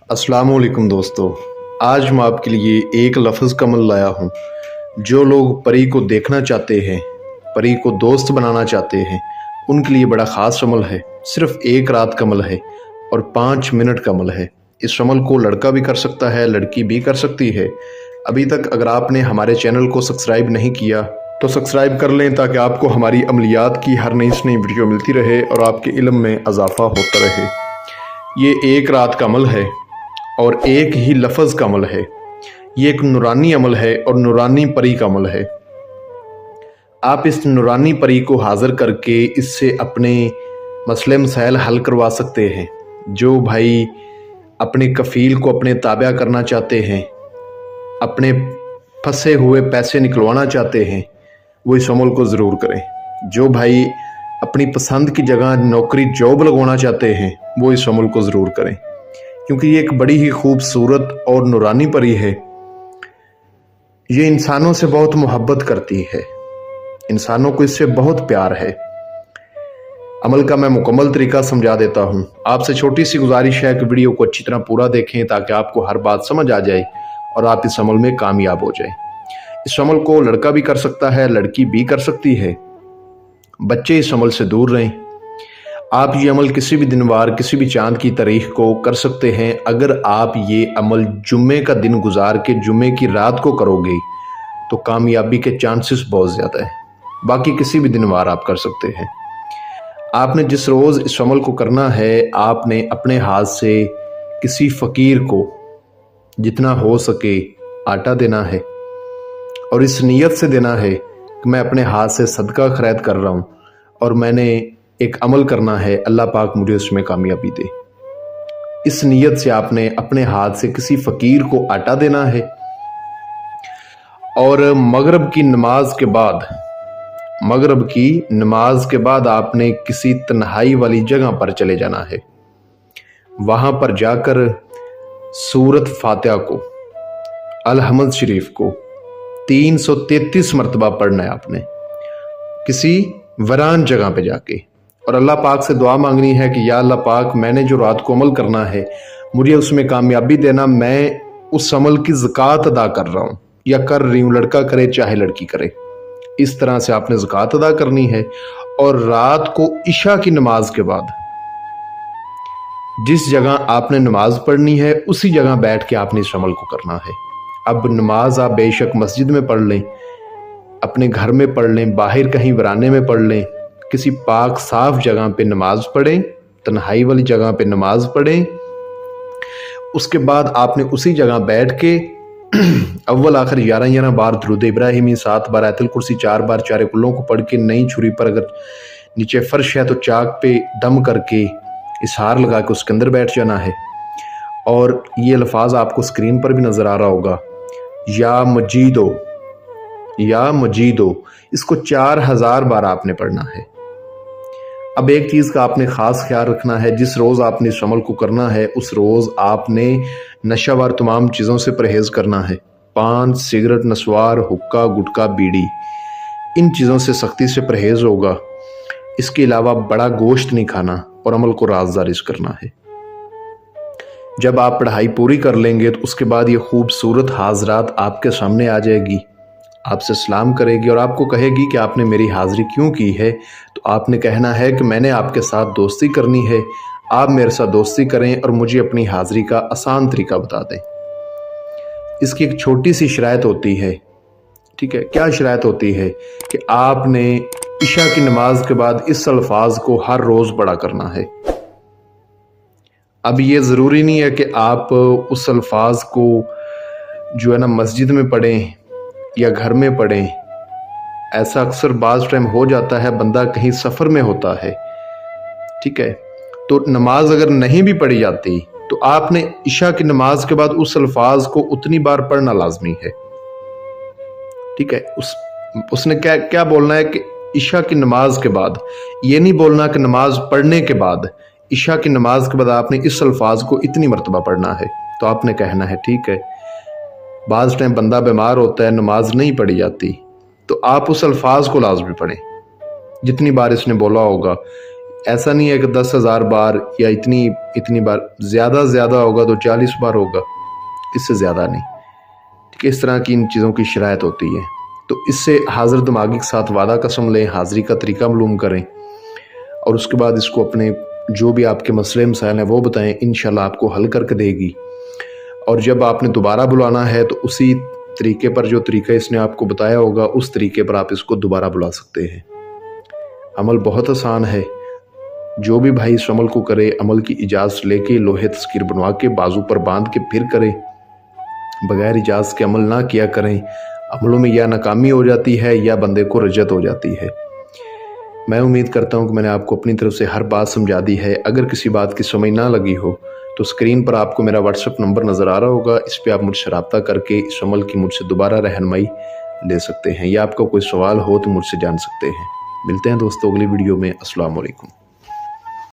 अस्सलाम वालेकुम दोस्तों। आज मैं आपके लिए एक लफ्ज़ का अमल लाया हूँ। जो लोग परी को देखना चाहते हैं, परी को दोस्त बनाना चाहते हैं, उनके लिए बड़ा ख़ास अमल है। सिर्फ़ एक रात का अमल है और 5 मिनट का अमल है। इस अमल को लड़का भी कर सकता है, लड़की भी कर सकती है। अभी तक अगर आपने हमारे चैनल को सब्सक्राइब नहीं किया तो सब्सक्राइब कर लें, ताकि आपको हमारी अमलियात की हर नई से नई वीडियो मिलती रहे और आपके इल्म में इजाफ़ा होता रहे। ये एक रात का अमल है और एक ही लफ्ज़ का अमल है। ये एक नूरानी अमल है और नूरानी परी का अमल है। आप इस नूरानी परी को हाज़िर करके इससे अपने मसले मसाइल हल करवा सकते हैं। जो भाई अपने कफ़ील को अपने ताबा करना चाहते हैं, अपने फंसे हुए पैसे निकलवाना चाहते हैं, वो इस अमल को ज़रूर करें। जो भाई अपनी पसंद की जगह नौकरी जॉब लगवाना चाहते हैं, वो इस अमल को ज़रूर करें, क्योंकि ये एक बड़ी ही खूबसूरत और नूरानी परी है। ये इंसानों से बहुत मोहब्बत करती है, इंसानों को इससे बहुत प्यार है। अमल का मैं मुकम्मल तरीका समझा देता हूँ। आपसे छोटी सी गुजारिश है कि वीडियो को अच्छी तरह पूरा देखें, ताकि आपको हर बात समझ आ जाए और आप इस अमल में कामयाब हो जाए। इस अमल को लड़का भी कर सकता है, लड़की भी कर सकती है। बच्चे इस अमल से दूर रहें। आप ये अमल किसी भी दिन वार, किसी भी चांद की तारीख को कर सकते हैं। अगर आप ये अमल जुम्मे का दिन गुजार के जुम्मे की रात को करोगे तो कामयाबी के चांसेस बहुत ज़्यादा है। बाकी किसी भी दिन वार आप कर सकते हैं। आपने जिस रोज़ इस अमल को करना है, आपने अपने हाथ से किसी फ़कीर को जितना हो सके आटा देना है और इस नीयत से देना है कि मैं अपने हाथ से सदका खैरत कर रहा हूँ और मैंने एक अमल करना है, अल्लाह पाक मुझे उसमें कामयाबी दे। इस नीयत से आपने अपने हाथ से किसी फ़कीर को आटा देना है और मगरिब की नमाज के बाद आपने किसी तन्हाई वाली जगह पर चले जाना है। वहाँ पर जाकर सूरत फातिहा को, अल-हम्द शरीफ को 333 मरतबा पढ़ना है आपने, किसी वरान जगह पे जाके, और अल्लाह पाक से दुआ मांगनी है कि या अल्लाह पाक, मैंने जो रात को अमल करना है मुझे उसमें कामयाबी देना। मैं उस अमल की ज़कात अदा कर रहा हूँ या कर रही हूँ, लड़का करे चाहे लड़की करे। इस तरह से आपने ज़कात अदा करनी है और रात को इशा की नमाज के बाद जिस जगह आपने नमाज पढ़नी है उसी जगह बैठ के आपने इस अमल को करना है। अब नमाज आप बेशक मस्जिद में पढ़ लें, अपने घर में पढ़ लें, बाहर कहीं वराने में पढ़ लें, किसी पाक साफ जगह पे नमाज पढ़ें, तन्हाई वाली जगह पे नमाज पढ़ें। उसके बाद आपने उसी जगह बैठ के अव्वल आखिर 11 बार दुरूद इब्राहिमी, 7 बार आयतुल कुर्सी, 4 बार चार कुल्लों को पढ़ के, नई छुरी पर अगर नीचे फर्श है तो चाक पे दम करके इसहार लगा के उसके अंदर बैठ जाना है। और ये अल्फाज आपको स्क्रीन पर भी नज़र आ रहा होगा, या मजीदो, इसको 4000 बार आपने पढ़ना है। अब एक चीज़ का आपने ख़ास ख्याल रखना है, जिस रोज़ आपने इस अमल को करना है उस रोज़ आपने नशावर तमाम चीज़ों से परहेज़ करना है। पान, सिगरेट, नस्वार, हुक्का, गुटखा, बीड़ी, इन चीज़ों से सख्ती से परहेज़ होगा। इसके अलावा बड़ा गोश्त नहीं खाना और अमल को राज़दारिश करना है। जब आप पढ़ाई पूरी कर लेंगे तो उसके बाद ये खूबसूरत हाज़रात आपके सामने आ जाएगी, आपसे सलाम करेगी और आपको कहेगी कि आपने मेरी हाज़िरी क्यों की है। तो आपने कहना है कि मैंने आपके साथ दोस्ती करनी है, आप मेरे साथ दोस्ती करें और मुझे अपनी हाज़िरी का आसान तरीका बता दें। इसकी एक छोटी सी शराइत होती है, ठीक है। क्या शराइत होती है कि आपने इशा की नमाज के बाद इस अल्फाज को हर रोज़ पढ़ा करना है। अब ये ज़रूरी नहीं है कि आप उस अल्फाज को जो है ना मस्जिद में पढ़ें या घर में पढ़ें। ऐसा अक्सर बाज़ टाइम हो जाता है, बंदा कहीं सफ़र में होता है, ठीक है, तो नमाज अगर नहीं भी पढ़ी जाती तो आपने इशा की नमाज के बाद उस अल्फाज को उतनी बार पढ़ना लाजमी है, ठीक है। उसने क्या बोलना है कि इशा की नमाज के बाद, ये नहीं बोलना कि नमाज पढ़ने के बाद। इशा की नमाज के बाद आपने इस अल्फाज को इतनी मरतबा पढ़ना है। तो आपने कहना है ठीक है, बाज़ टाइम बंदा बीमार होता है, नमाज नहीं पढ़ी जाती, तो आप उस अल्फाज को लाजमी पढ़ें जितनी बार इसने बोला होगा। ایسا نہیں ہے کہ 10,000 بار یا اتنی بار، زیادہ سے زیادہ ہوگا تو 40 بار ہوگا، اس سے زیادہ نہیں، ٹھیک ہے؟ اس طرح کی ان چیزوں کی شرائط ہوتی ہے۔ تو اس سے حاضر دماغی کے ساتھ وعدہ قسم لیں، حاضری کا طریقہ معلوم کریں، اور اس کے بعد اس کو اپنے جو بھی آپ کے مسئلے مسائل ہیں وہ بتائیں، انشاءاللہ آپ کو حل کر کے دے گی۔ اور جب آپ نے دوبارہ بلانا ہے تو اسی طریقے پر، جو طریقہ اس نے آپ کو بتایا ہوگا، اس طریقے پر آپ اس کو دوبارہ بلا سکتے ہیں۔ عمل بہت آسان ہے، جو بھی بھائی اس عمل کو کرے، عمل کی اجازت لے کے، لوہے تذکیر بنوا کے بازو پر باندھ کے پھر کرے، بغیر اجازت کے عمل نہ کیا کریں۔ عملوں میں یا ناکامی ہو جاتی ہے یا بندے کو رجعت ہو جاتی ہے۔ میں امید کرتا ہوں کہ میں نے آپ کو اپنی طرف سے ہر بات سمجھا دی ہے۔ اگر کسی بات کی سمجھ نہ لگی ہو تو اسکرین پر آپ کو میرا واٹس ایپ نمبر نظر آ رہا ہوگا، اس پہ آپ مجھ سے رابطہ کر کے اس عمل کی مجھ سے دوبارہ رہنمائی لے سکتے ہیں، یا آپ کا کوئی سوال ہو تو مجھ سے جان سکتے ہیں۔ ملتے ہیں دوستو اگلی ویڈیو میں۔ السلام علیکم۔